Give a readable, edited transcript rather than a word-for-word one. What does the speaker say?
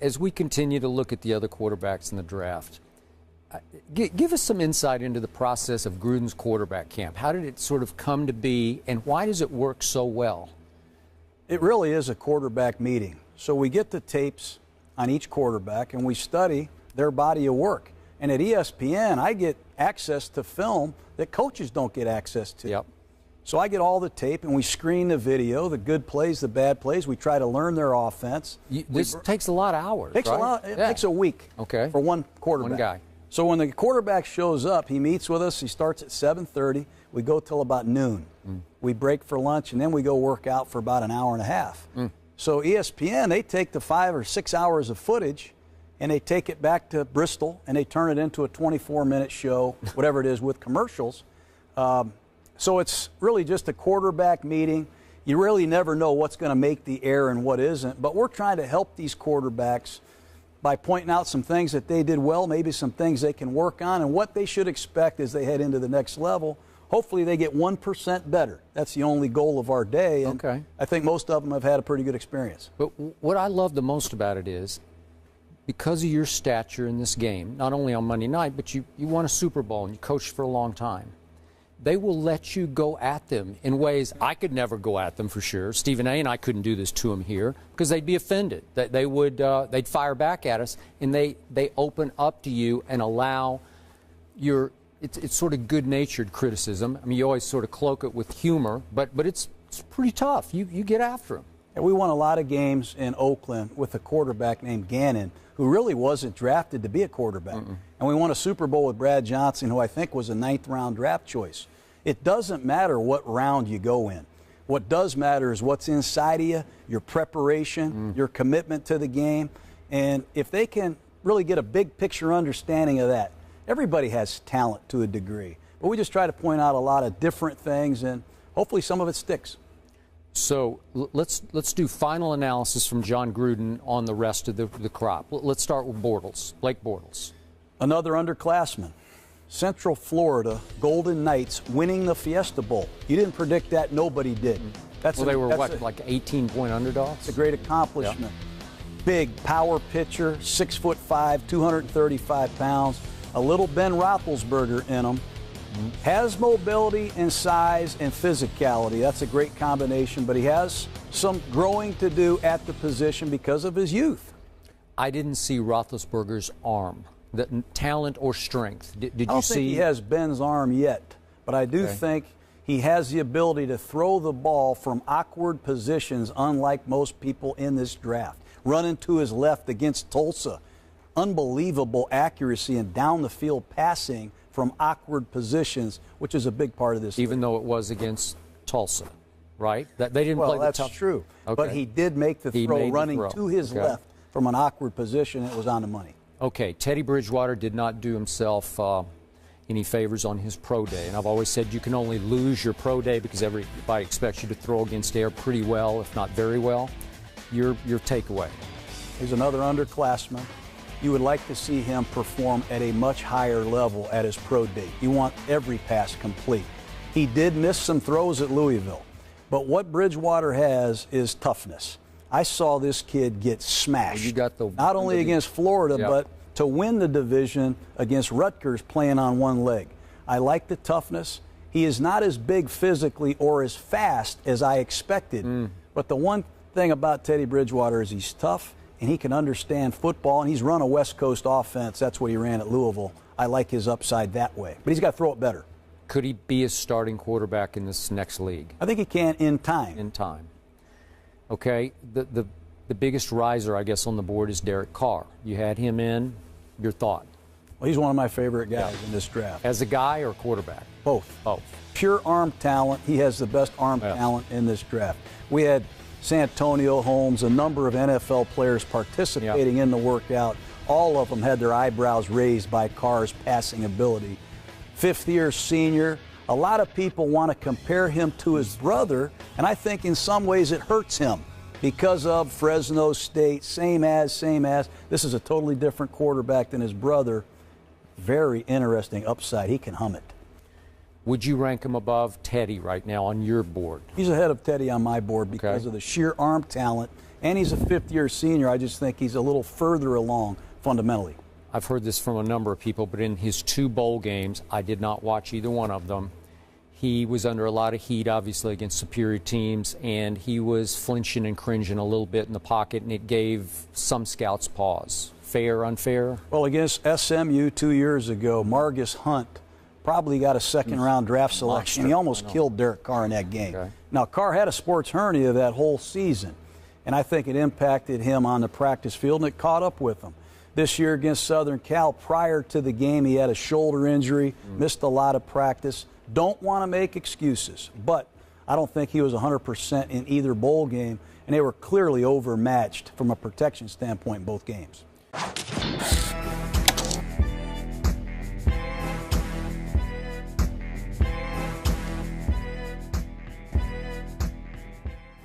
as we continue to look at the other quarterbacks in the draft, give us some insight into the process of Gruden's quarterback camp. How did it sort of come to be, and why does it work so well? It really is a quarterback meeting. So we get the tapes on each quarterback, and we study their body of work. And at ESPN, I get access to film that coaches don't get access to. Yep. So I get all the tape, and we screen the video, the good plays, the bad plays. We try to learn their offense. This takes a lot of hours, It takes a week for one quarterback. One guy. So when the quarterback shows up, he meets with us. He starts at 7:30. We go till about noon. We break for lunch, and then we go work out for about an hour and a half. So ESPN, they take the 5 or 6 hours of footage, and they take it back to Bristol, and they turn it into a 24-minute show, whatever it is, with commercials. So it's really just a quarterback meeting. You really never know what's going to make the air and what isn't. But we're trying to help these quarterbacks by pointing out some things that they did well, maybe some things they can work on, and what they should expect as they head into the next level. Hopefully they get 1% better. That's the only goal of our day. And I think most of them have had a pretty good experience. But what I love the most about it is, because of your stature in this game, not only on Monday night, but you won a Super Bowl and you coached for a long time, they will let you go at them in ways I could never go at them for sure. Stephen A. and I couldn't do this to them here because they'd be offended. They'd fire back at us, and they open up to you and allow your it's sort of good-natured criticism. I mean, you always sort of cloak it with humor, but it's pretty tough. You get after them. And we won a lot of games in Oakland with a quarterback named Gannon, who really wasn't drafted to be a quarterback. And we won a Super Bowl with Brad Johnson, who I think was a 9th-round draft choice. It doesn't matter what round you go in. What does matter is what's inside of you, your preparation, your commitment to the game. And if they can really get a big picture understanding of that, everybody has talent to a degree. But we just try to point out a lot of different things, and hopefully some of it sticks. So let's do final analysis from John Gruden on the rest of the crop. Let's start with Bortles, Blake Bortles. Another underclassman. Central Florida Golden Knights winning the Fiesta Bowl. You didn't predict that. Nobody did. They were like 18-point underdogs? It's a great accomplishment. Yeah. Big power pitcher, 6'5", 235 pounds. A little Ben Roethlisberger in him. Has mobility and size and physicality. That's a great combination, but he has some growing to do at the position because of his youth. I didn't see Roethlisberger's arm, the talent or strength. Did you see? I don't think he has Ben's arm yet, but I do think he has the ability to throw the ball from awkward positions, unlike most people in this draft. Running to his left against Tulsa. Unbelievable accuracy and down the field passing from awkward positions, which is a big part of this. Even though it was against Tulsa, right? They didn't play the tough. Well, that's true. Okay. But he did make the throw running to his left from an awkward position. It was on the money. Okay, Teddy Bridgewater did not do himself any favors on his pro day. And I've always said you can only lose your pro day because everybody expects you to throw against air pretty well, if not very well. Your takeaway. He's another underclassman. You would like to see him perform at a much higher level at his pro day. You want every pass complete. He did miss some throws at Louisville, but what Bridgewater has is toughness. I saw this kid get smashed, not only against Florida, but to win the division against Rutgers playing on one leg. I like the toughness. He is not as big physically or as fast as I expected, but the one thing about Teddy Bridgewater is he's tough, and he can understand football, and he's run a West Coast offense. That's what he ran at Louisville. I like his upside that way. But he's got to throw it better. Could he be a starting quarterback in this next league? I think he can in time. In time. Okay. The biggest riser, I guess, on the board is Derek Carr. You had him in. Your thought? Well, he's one of my favorite guys in this draft. As a guy or quarterback? Both. Both. Pure arm talent. He has the best arm talent in this draft. We had Santonio Holmes, a number of NFL players participating in the workout. All of them had their eyebrows raised by Carr's passing ability. Fifth-year senior. A lot of people want to compare him to his brother, and I think in some ways it hurts him because of Fresno State, same as. This is a totally different quarterback than his brother. Very interesting upside. He can hum it. Would you rank him above Teddy right now on your board? He's ahead of Teddy on my board because of the sheer arm talent and he's a fifth-year senior. I just think he's a little further along fundamentally. I've heard this from a number of people, but in his 2 bowl games, I did not watch either one of them. He was under a lot of heat, obviously, against superior teams, and he was flinching and cringing a little bit in the pocket, and it gave some scouts pause. Fair, unfair? Well, against SMU 2 years ago, Margus Hunt probably got a second-round draft selection. He almost killed Derek Carr in that game. Okay. Now, Carr had a sports hernia that whole season, and I think it impacted him on the practice field, and it caught up with him. This year against Southern Cal, prior to the game, he had a shoulder injury, missed a lot of practice. Don't want to make excuses, but I don't think he was 100% in either bowl game, and they were clearly overmatched from a protection standpoint in both games.